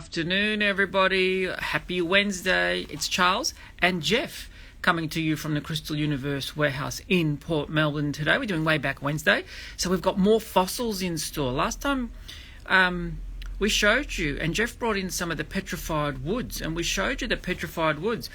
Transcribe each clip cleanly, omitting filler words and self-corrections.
Afternoon, everybody. Happy Wednesday. It's Charles and Geoff coming to you from the Crystal Universe warehouse in Port Melbourne today. We're doing Wayback Wednesday. So we've got more fossils in store. Last time we showed you, and Geoff brought in some of the petrified woods, and we showed you the petrified woods.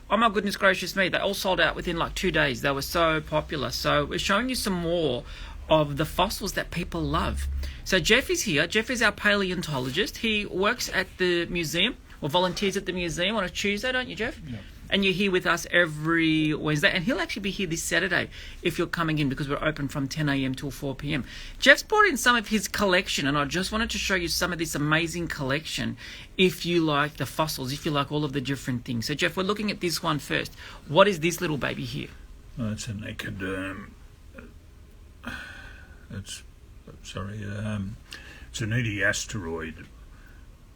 Oh my goodness gracious me, they all sold out within like 2 days. They were so popular. So we're showing you some more of the fossils that people love. So Geoff is here. Geoff is our paleontologist. He works at the museum, or volunteers at the museum on a Tuesday, don't you, Geoff? Yeah. And you're here with us every Wednesday. And he'll actually be here this Saturday if you're coming in, because we're open from 10 a.m. till 4 p.m. Geoff's brought in some of his collection, and I just wanted to show you some of this amazing collection if you like the fossils, if you like all of the different things. So, Geoff, we're looking at this one first. What is this little baby here? Well, it's an ectoderm. It's an asteroid,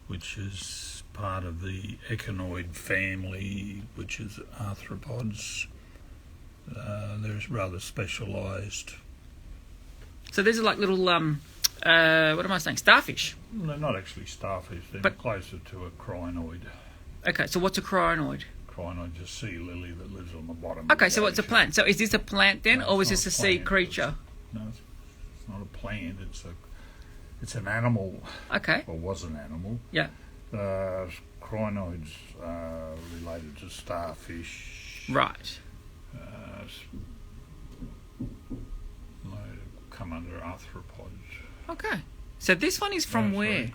which is part of the echinoid family, which is arthropods. They're rather specialised. So these are like little, what am I saying, starfish? They're not actually starfish, they're closer to a crinoid. Okay, so what's a crinoid? Crinoid is a sea lily that lives on the bottom. Okay, of so the what's a ocean. plant? So is this a plant then, No, or is it's this not a sea plant. creature? No, it's not a plant. It's an animal. Okay. Or was an animal. Yeah. Crinoids are related to starfish. Right. They come under arthropods. Okay. So this one is from where?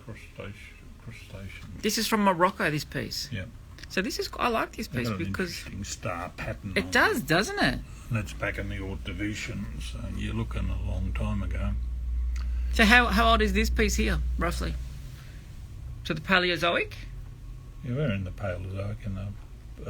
Crustacean. This is from Morocco, this piece. Yeah. So this is, I like this piece Got an because interesting star pattern. it does, doesn't it? And that's back in the Ordovician, so you're looking a long time ago. So how old is this piece here, roughly? To the Paleozoic? Yeah, we're in the Paleozoic, in the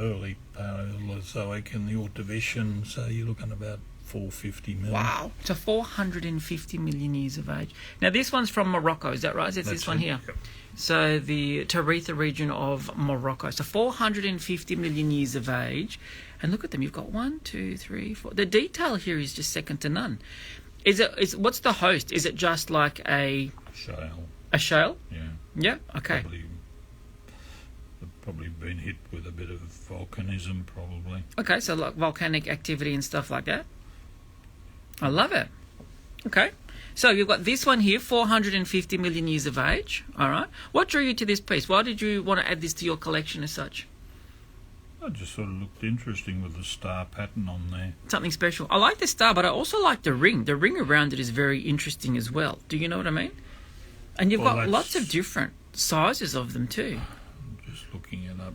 early Paleozoic, in the Ordovician, so you're looking about 450 million. Wow. So 450 million years of age. Now this one's from Morocco, is that right? That's this one here. Yep. So the Tarifa region of Morocco. So 450 million years of age. And look at them. You've got 1, 2, 3, 4. The detail here is just second to none. What's the host? Is it just like a Shale. A shale? Yeah. Yeah. Okay. Probably been hit with a bit of volcanism, probably. Okay. So like volcanic activity and stuff like that. I love it. Okay. So you've got this one here, 450 million years of age. All right. What drew you to this piece? Why did you want to add this to your collection as such? It just sort of looked interesting with the star pattern on there. Something special. I like the star, but I also like the ring. The ring around it is very interesting as well. Do you know what I mean? And you've got lots of different sizes of them too. I'm just looking it up.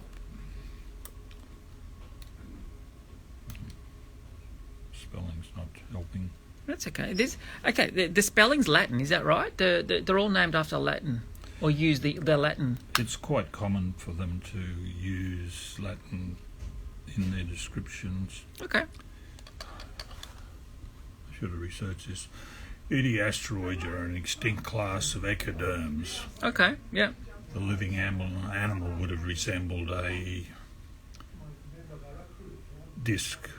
Spelling's not helping. That's okay. The spelling's Latin, is that right? They're all named after Latin, or use the Latin. It's quite common for them to use Latin in their descriptions. Okay. I should have researched this. Asteroids are an extinct class of ectoderms. Okay. Yeah. The living animal would have resembled a disc.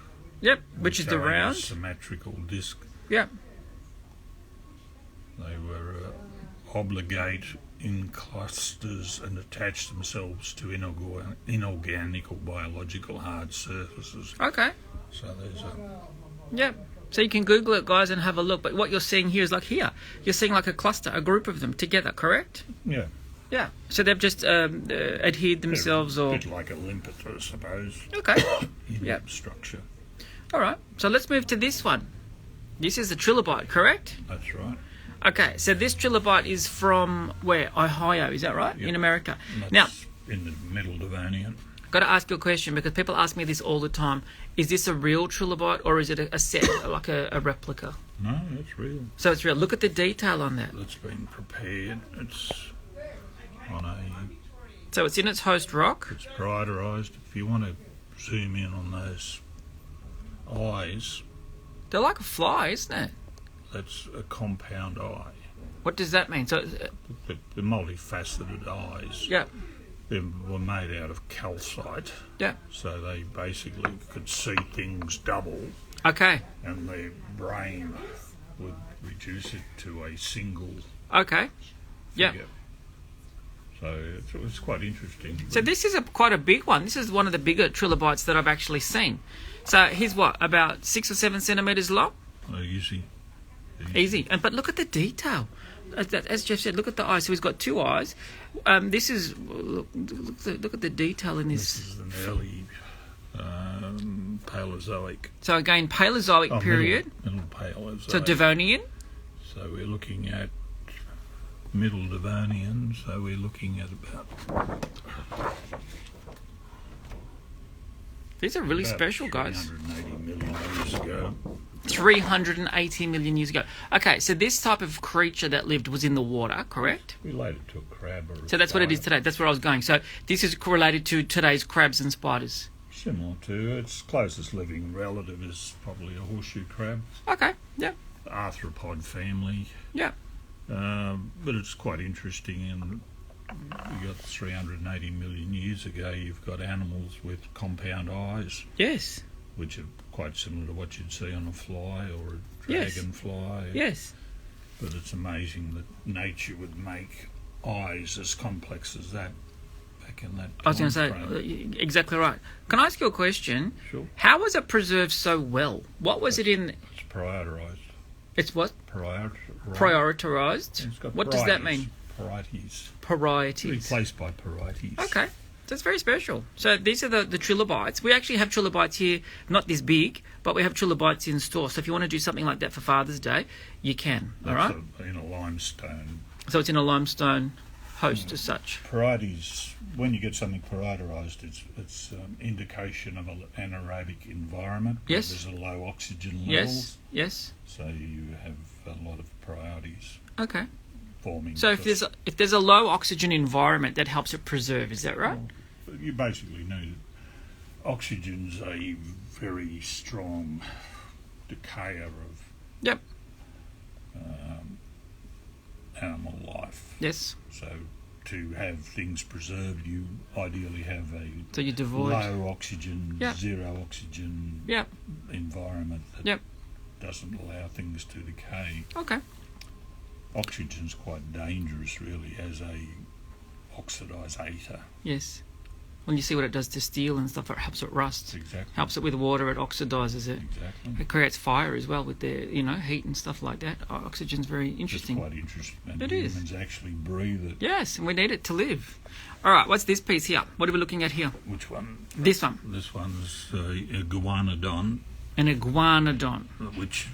Yep. Which is the showing a round. symmetrical disc. Yep. They were obligate in clusters and attach themselves to inorganic or biological hard surfaces. Okay. So there's a... Yep. So you can Google it, guys, and have a look. But what you're seeing here is like here. You're seeing like a cluster, a group of them together, correct? Yeah. Yeah. So they've just adhered themselves, A or... bit like a limpet, I suppose. Okay. In Yep. structure. All right. So let's move to this one. This is a trilobite, correct? That's right. Okay. So this trilobite is from where? Ohio, is that right? Yep. In America. And Now, that's in the middle Devonian. got to ask you a question because people ask me this all the time. Is this a real trilobite or is it a set, like a replica? No, that's real. So it's real. Look at the detail on that. That's been prepared. It's on a... So it's in its host rock. It's brighterized. If you want to zoom in on those eyes, They're like a fly, isn't it? that's a compound eye. What does that mean? So, The multifaceted eyes. yeah. They were made out of calcite, Yeah. so they basically could see things double, Okay. and their brain would reduce it to a single Okay. Yeah. figure. So it's quite interesting. So this is quite a big one. This is one of the bigger trilobites that I've actually seen. So he's what, about 6 or 7 centimetres long? Easy. But look at the detail. As Geoff said, look at the eyes. So he's got 2 eyes. This is look at the detail in this. This is an early Paleozoic. So again, Paleozoic period. Middle Paleozoic. So Devonian. So we're looking at Middle Devonian. So we're looking at about. These are really special, guys. 380 million years ago. 380 million years ago. Okay, so this type of creature that lived was in the water, correct? Related to a crab or a So that's what it is today. That's where I was going. So this is correlated to today's crabs and spiders. Similar to its closest living relative is probably a horseshoe crab. Okay, yeah. Arthropod family. Yeah. But it's quite interesting. And you got 380 million years ago, you've got animals with compound eyes. Yes. Which are quite similar to what you'd see on a fly or a Yes. dragonfly. Yes. But it's amazing that nature would make eyes as complex as that back in that I was going to time say, frame. exactly right. Can I ask you a question? Sure. How was it preserved so well? What was it in? It's prioritized. It's what? Prioritized. Prioritized? What does that mean? Parietes. Parietes. Replaced by parietes. Okay. That's very special. So these are the trilobites. We actually have trilobites here, not this big, but we have trilobites in store. So if you want to do something like that for Father's Day, you can. All right? In a limestone. So it's in a limestone host as such. Parietes, when you get something parietised, it's indication of an anaerobic environment. Yes. There's a low oxygen levels. Yes. So you have a lot of parietes Okay. forming. So if there's a low oxygen environment, that helps it preserve. Is that right? Well, you basically need oxygen's a very strong decayer of Yep. animal life. Yes. So to have things preserved, you ideally have a So you devoid. low oxygen, Yep. zero oxygen Yep. environment that Yep. doesn't allow things to decay. Okay. Oxygen's quite dangerous, really, as a oxidisator. Yes. When you see what it does to steel and stuff, it helps it rust. Exactly. Helps it with water, it oxidises it. Exactly. It creates fire as well with the heat and stuff like that. Oxygen's very interesting. It's quite interesting. And It is. humans actually breathe it. Yes, and we need it to live. All right, what's this piece here? What are we looking at here? Which one? This one. This one's iguanodon, An iguanodon. which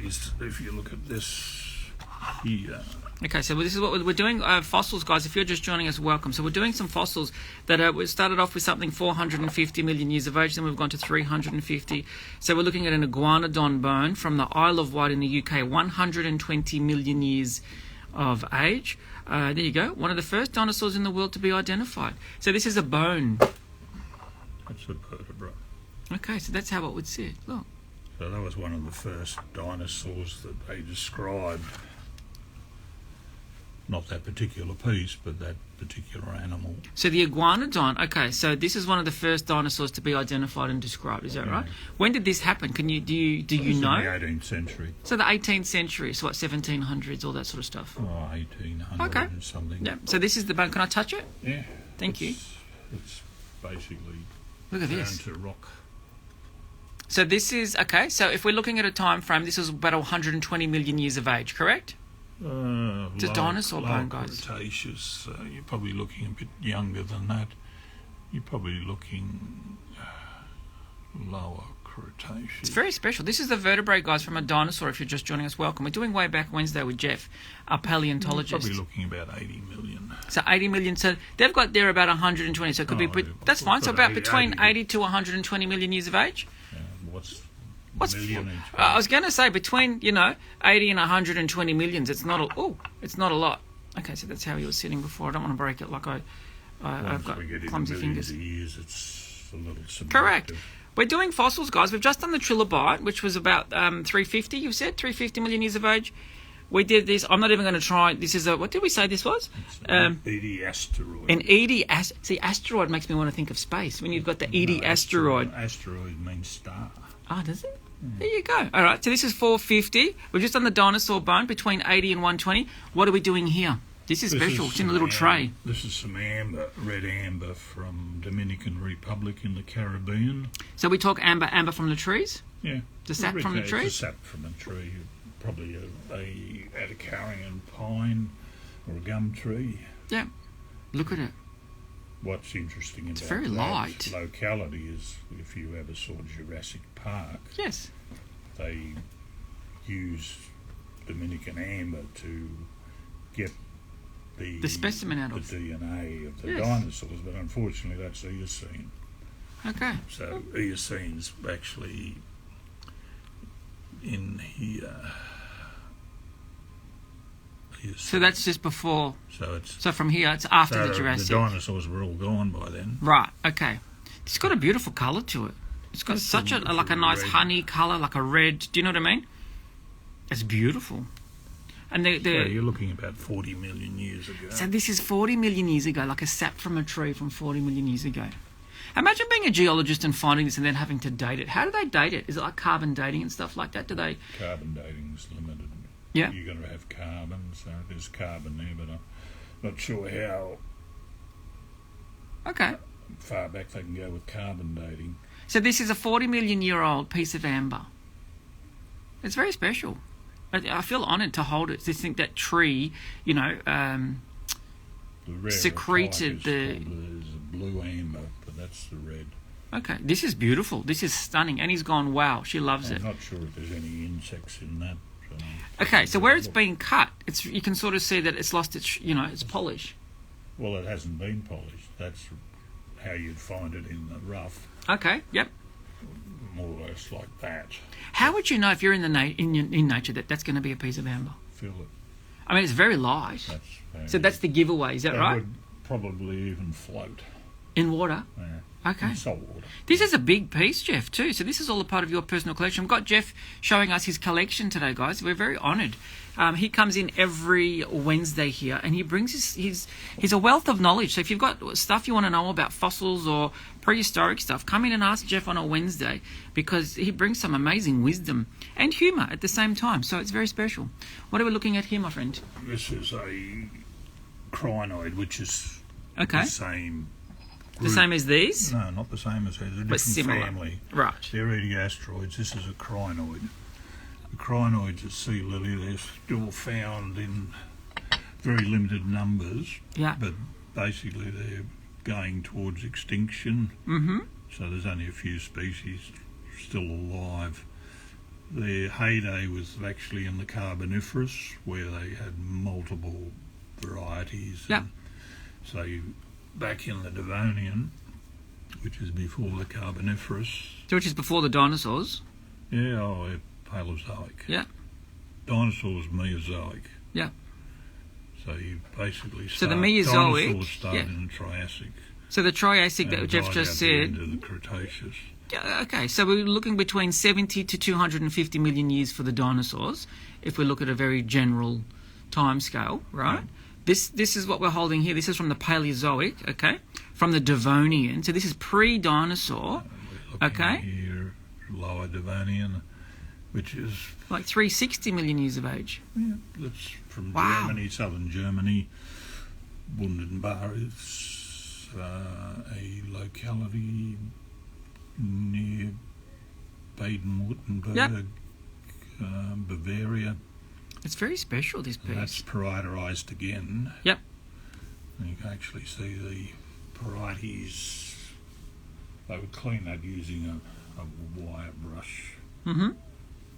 is, if you look at this here, Okay, so this is what we're doing. Fossils, guys, if you're just joining us, welcome. So we're doing some fossils that we started off with something 450 million years of age, then we've gone to 350. So we're looking at an iguanodon bone from the Isle of Wight in the UK, 120 million years of age. There you go. One of the first dinosaurs in the world to be identified. So this is a bone. that's a vertebra. Okay, so that's how it would sit. Look. So that was one of the first dinosaurs that they described. Not that particular piece, but that particular animal. So the iguanodon, okay, so this is one of the first dinosaurs to be identified and described, is that right? When did this happen? Do you It was know? in the 18th century. So the 18th century, so what, 1700s, all that sort of stuff. Oh, 1800 Okay. and something. Yeah, so this is the bone. Can I touch it? Yeah. Thank you. It's basically Look at down this. to rock. So this is, okay, so if we're looking at a time frame, this is about 120 million years of age, correct? It's a dinosaur bone, guys. Cretaceous. You're probably looking a bit younger than that. You're probably looking lower Cretaceous. It's very special. This is the vertebrae, guys, from a dinosaur. If you're just joining us, welcome. We're doing Wayback Wednesday with Geoff, our paleontologist. You're probably looking about 80 million. So 80 million. So they've got there about 120. So it could be, but that's fine. So about between 80 to 120 million years of age. What's million each? I was going to say between 80 and 120 millions. It's not a lot. Okay, so that's how he was sitting before. I don't want to break it like I've got clumsy fingers. Years, it's a little subjective. Correct. We're doing fossils, guys. We've just done the trilobite, which was about 350. You said 350 million years of age. We did this. I'm not even going to try. This is what did we say this was? An Edie asteroid. An Edie see, asteroid makes me want to think of space. When you've got the Edie asteroid. Asteroid means star. Ah, does it? There you go. All right, so this is 450. We've just done the dinosaur bone between 80 and 120. What are we doing here? This is special. It's in a little tray. This is some amber, red amber from Dominican Republic in the Caribbean. So we talk amber from the trees? Yeah. The sap from the tree? It's the sap from a tree. Probably a Atacarian pine or a gum tree. Yeah. Look at it. What's interesting about very light. Locality is if you ever saw Jurassic Park, Yes. they use Dominican amber to get the specimen out of the DNA of the Yes. dinosaurs, but unfortunately that's Eocene. Okay. So Eocene's actually in here. So that's just before. So it's So from here, it's after the Jurassic. The dinosaurs were all gone by then. Right. Okay. It's got a beautiful colour to it. It's got such a like a nice red. honey colour, like a red. Do you know what I mean? It's beautiful. And So you're looking about 40 million years ago. so this is 40 million years ago, like a sap from a tree from 40 million years ago. Imagine being a geologist and finding this and then having to date it. How do they date it? Is it like carbon dating and stuff like that? Do they? Carbon dating is limited. Yeah. You've got to have carbon, so there's carbon there, but I'm not sure how Okay. far back they can go with carbon dating. So this is a 40 million year old piece of amber. It's very special. I feel honoured to hold it. To think that tree, The rarer secreted type is a blue amber, but that's the red. Okay, this is beautiful. This is stunning. Annie's gone, wow, she loves I'm it. not sure if there's any insects in that. Okay, so where it's been cut, you can sort of see that it's lost its, its polish. Well, it hasn't been polished. That's how you'd find it in the rough, Okay, yep. more or less like that. How would you know if you're in in nature that that's going to be a piece of amber? Feel it. I mean, it's very light. So that's the giveaway, is that They right? would probably even float. In water? Yeah. Okay. In salt water. This is a big piece, Geoff, too. So this is all a part of your personal collection. We've got Geoff showing us his collection today, guys. We're very honoured. He comes in every Wednesday here, and he brings he's a wealth of knowledge. So if you've got stuff you want to know about fossils or prehistoric stuff, come in and ask Geoff on a Wednesday, because he brings some amazing wisdom and humour at the same time. So it's very special. What are we looking at here, my friend? This is a crinoid, which is Okay. the same The group. same as these? No, not the same as these. A different But similar. family. Right. They're eating asteroids. This is a crinoid. The crinoids at sea lily, they're still found in very limited numbers, Yeah. but basically they're going towards extinction. Mm-hmm. So there's only a few species still alive. Their heyday was actually in the Carboniferous, where they had multiple varieties. Yeah. And so back in the Devonian, which is before the Carboniferous, Which is before the dinosaurs. they're Paleozoic. Yeah. Dinosaurs Mesozoic. Yeah. So you basically So the start, Mesozoic, dinosaurs started yeah. in the Triassic. So the Triassic that and Geoff died just out the end said. of the Cretaceous. Yeah, okay, so we're looking between 70 to 250 million years for the dinosaurs, if we look at a very general time scale, right? Yeah. This is what we're holding here. This is from the Paleozoic, okay? From the Devonian. So this is pre-dinosaur, We're looking okay? here, lower Devonian, which is Like 360 million years of age. that's from Wow. Germany, southern Germany. Wundenbach is a locality near Baden-Württemberg, Yep. Bavaria. It's very special, this And that's piece. parieteized again. Yep. And you can actually see the parietes. They would clean that using a wire brush Mm-hmm.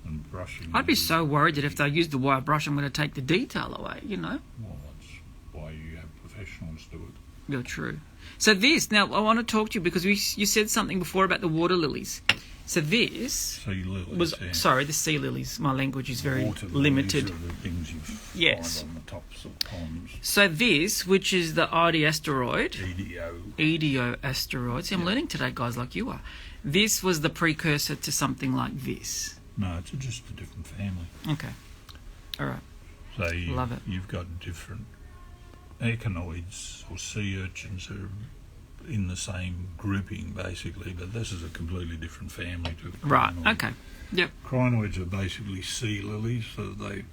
and brushing. I'd be them. so worried that if they use the wire brush, I'm going to take the detail away, Well, that's why you have professionals do it. You're true. So this, now I want to talk to you because you said something before about the water lilies. So this Sea lilies. was, yeah. sorry, the sea lilies. My language is very Water limited. lilies are the things you Yes. find on the tops of ponds. So this, which is the Ide asteroid, EDO. EDO asteroid. See, I'm learning today, guys, like you are. This was the precursor to something like this. No, it's just a different family. Okay. All right. So Love it. You've got different echinoids or sea urchins who are in the same grouping, basically, but this is a completely different family to a Right. crinoid. Okay. Yep. Crinoids are basically sea lilies, so they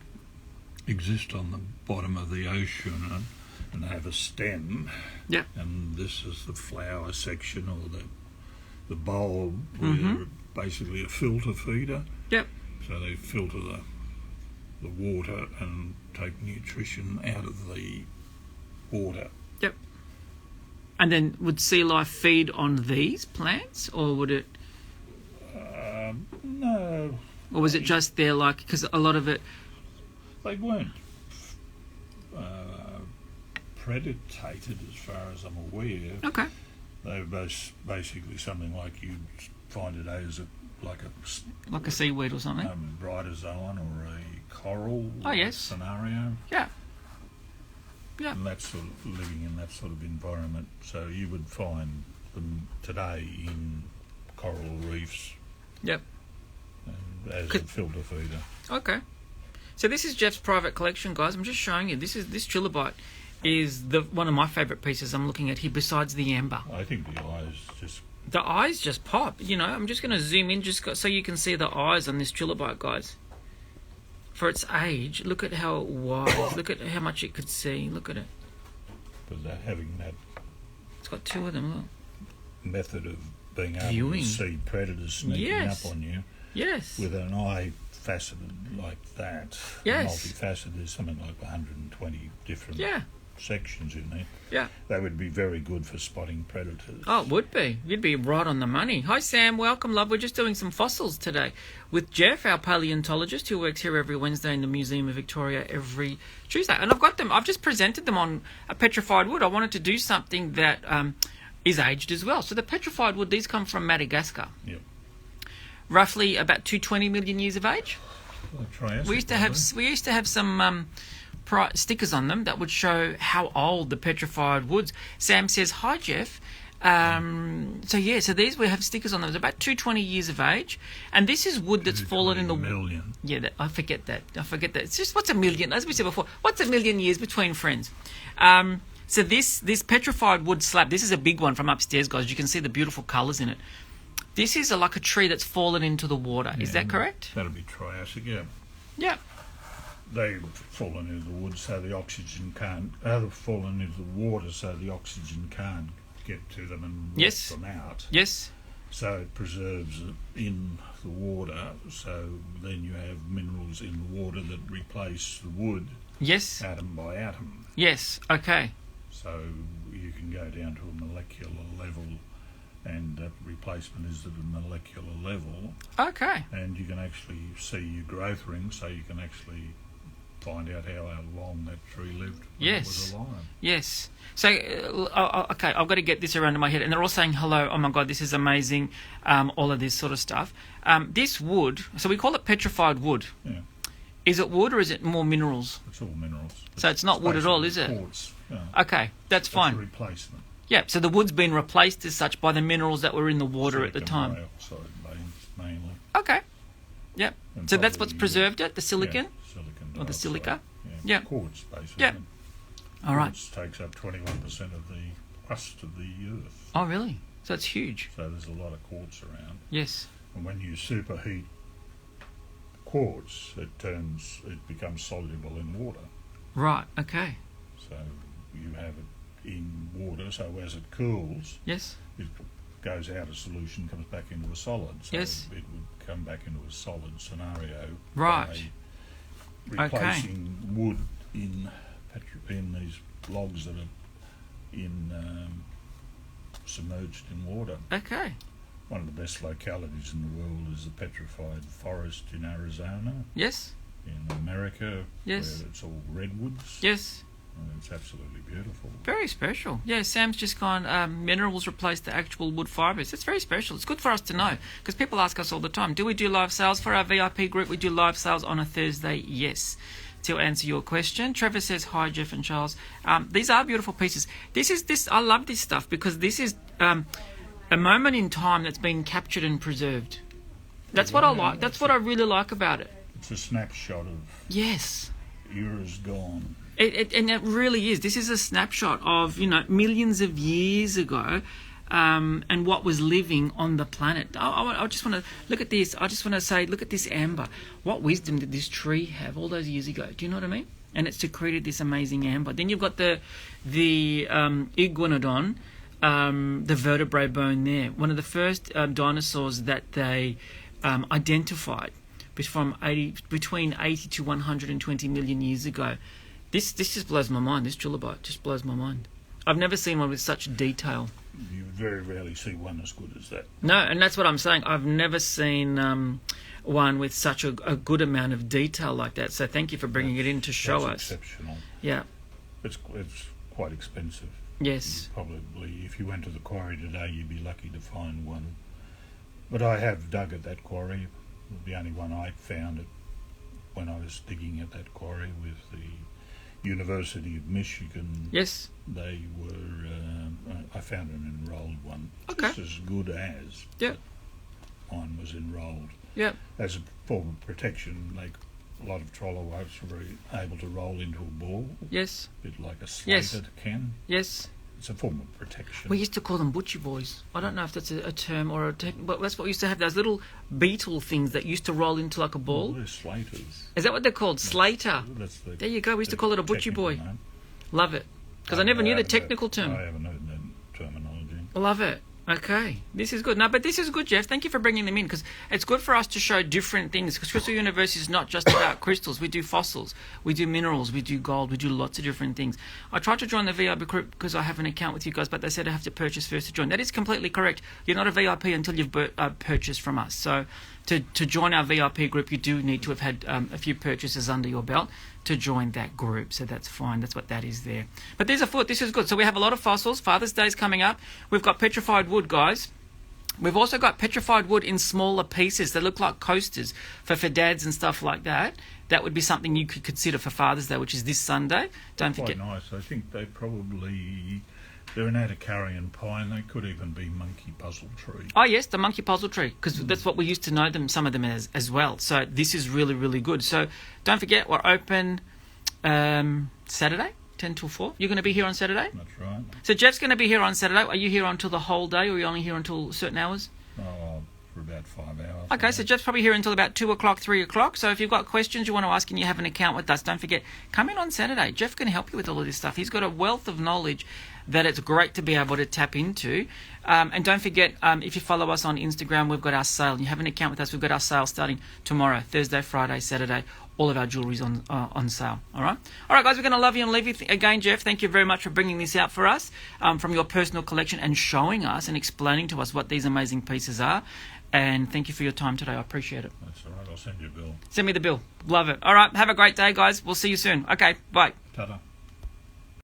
exist on the bottom of the ocean and have a stem. Yeah. And this is the flower section or the bulb, where basically a filter feeder. Yep. So they filter the water and take nutrition out of the water. Yep. And then would sea life feed on these plants, or would it? No. Or was it just there, like, because a lot of it? They weren't predated as far as I'm aware. Okay. They were basically something like you'd find it as Like a seaweed or something? bryozoan or a coral scenario. Yeah. Yeah. And that sort of living in that sort of environment. So you would find them today in coral reefs. Yep. As a filter feeder. Okay. So this is Geoff's private collection, guys. I'm just showing you. This trilobite is one of my favourite pieces I'm looking at here, besides the amber. I think the eyes just pop. You know, I'm just going to zoom in so you can see the eyes on this trilobite, guys. For its age, look at how wide. Look at how much it could see. Look at it. But they're having that. It's got two of them. Look. Method of being able to see predators sneaking up on you. Yes. With an eye faceted like that. Yes. Multifaceted. There's something like 120 different sections in there. Yeah. They would be very good for spotting predators. Oh, it would be. You'd be right on the money. Hi, Sam. Welcome, love. We're just doing some fossils today with Geoff, our paleontologist, who works here every Wednesday in the Museum of Victoria every Tuesday. And I've got them. I've just presented them on a petrified wood. I wanted to do something that is aged as well. So the petrified wood, these come from Madagascar. Yep. Roughly about 220 million years of age. We used to have some stickers on them that would show how old the petrified woods. Sam says, "Hi, Geoff." So these we have stickers on them. It's about 220 years of age, and this is wood that's fallen in the million. Yeah, I forget that. It's just what's a million? As we said before, what's a million years between friends? So this petrified wood slab. This is a big one from upstairs, guys. You can see the beautiful colours in it. This is like a tree that's fallen into the water. Is that correct? That'll be Triassic, yeah. Yeah. They've fallen into the wood so the oxygen can't... they've fallen into the water so the oxygen can't get to them and let them out. Yes. So it preserves it in the water, so then you have minerals in the water that replace the wood. Yes. Atom by atom. Yes, okay. So you can go down to a molecular level, and that replacement is at a molecular level. Okay. And you can actually see your growth rings, so you can actually find out how long that tree lived when it was alive. Yes. So, okay, I've got to get this around in my head. And they're all saying, hello, oh my God, this is amazing, all of this sort of stuff. This wood, so we call it petrified wood. Yeah. Is it wood or is it more minerals? It's all minerals. So it's not wood at all, is it? Quartz. Yeah. Okay, that's fine. It's a replacement. Yeah, so the wood's been replaced as such by the minerals that were in the water at the time. Dioxide mainly. Okay. Yep. And so that's what's preserved it, the silicon? Yeah, silicon or the silica? Yeah. Quartz, basically. Yeah. All right. Quartz takes up 21% of the crust of the Earth. Oh, really? So it's huge. So there's a lot of quartz around. Yes. And when you superheat quartz, it becomes soluble in water. Right, okay. So you have it in water, so as it cools, yes, it goes out of solution, comes back into a solid. So yes, it would come back into a solid scenario. Right. By replacing wood in these logs that are submerged in water. Okay. One of the best localities in the world is the petrified forest in Arizona. Yes. In America, yes, where it's all redwoods. Yes. And it's absolutely beautiful. Very special. Yeah, Sam's just gone, minerals replace the actual wood fibres. It's very special. It's good for us to know, because people ask us all the time, do we do live sales for our VIP group? We do live sales on a Thursday, yes. To answer your question, Trevor says, hi, Geoff and Charles. These are beautiful pieces. I love this stuff, because this is a moment in time that's been captured and preserved. That's what I like. That's what I really like about it. It's a snapshot of yes, eras gone. And it really is. This is a snapshot of, millions of years ago, and what was living on the planet. I just want to look at this. I just want to say, look at this amber. What wisdom did this tree have all those years ago? Do you know what I mean? and it's secreted this amazing amber. Then you've got the iguanodon, the vertebrae bone there. One of the first dinosaurs that they identified between 80 to 120 million years ago. This just blows my mind. This trilobite just blows my mind. I've never seen one with such detail. You very rarely see one as good as that. No, and that's what I'm saying. I've never seen one with such a good amount of detail like that. So thank you for bringing it in to show us. Exceptional. Yeah. It's quite expensive. Yes. Probably, if you went to the quarry today, you'd be lucky to find one. But I have dug at that quarry. The only one I found it when I was digging at that quarry with the University of Michigan. Yes. They were. I found an enrolled one. Okay. Just as good as. Yeah. Mine was enrolled. Yeah. As a form of protection, like a lot of trollowypes were able to roll into a ball. Yes. A bit like a slater Yes. can. Yes. It's a form of protection. We used to call them butcher boys. I don't know if that's a term or but that's what we used to have. Those little beetle things that used to roll into like a ball. Well, they're slaters. Is that what they're called? Slater. That's There you go. We used to call it a butcher boy. Name. Love it. Because I never knew the technical term. I haven't heard that terminology. Love it. Okay, this is good. No, but this is good, Geoff. Thank you for bringing them in, because it's good for us to show different things. Because Crystal Universe is not just about crystals. We do fossils, we do minerals, we do gold, we do lots of different things. I tried to join the VIP group because I have an account with you guys, but they said I have to purchase first to join. That is completely correct. You're not a VIP until you've purchased from us. So to join our VIP group, you do need to have had a few purchases under your belt to join that group. So that's fine. That's what that is there. But there's a foot. This is good. So we have a lot of fossils. Father's Day is coming up. We've got petrified wood, guys. We've also got petrified wood in smaller pieces. They look like coasters for dads and stuff like that. That would be something you could consider for Father's Day, which is this Sunday. Don't forget. Quite nice. I think they're an Atacarian pine. They could even be monkey puzzle tree. Oh, yes, the monkey puzzle tree, because that's what we used to know them, some of them as well. So this is really, really good. So don't forget, we're open Saturday, 10 till 4. You're going to be here on Saturday? That's right. So Geoff's going to be here on Saturday. Are you here until the whole day, or are you only here until certain hours? Oh, for about 5 hours. Okay, so Geoff's probably here until about 2 o'clock, 3 o'clock. So if you've got questions you want to ask and you have an account with us, don't forget, come in on Saturday. Geoff can help you with all of this stuff. He's got a wealth of knowledge that it's great to be able to tap into. And don't forget, if you follow us on Instagram, we've got our sale. And you have an account with us, we've got our sale starting tomorrow, Thursday, Friday, Saturday. All of our jewellery's on sale. All right, guys, we're going to love you and leave you again, Geoff. Thank you very much for bringing this out for us from your personal collection and showing us and explaining to us what these amazing pieces are. And thank you for your time today. I appreciate it. That's all right. I'll send you a bill. Send me the bill. Love it. All right, have a great day, guys. We'll see you soon. Okay, bye. Ta-da.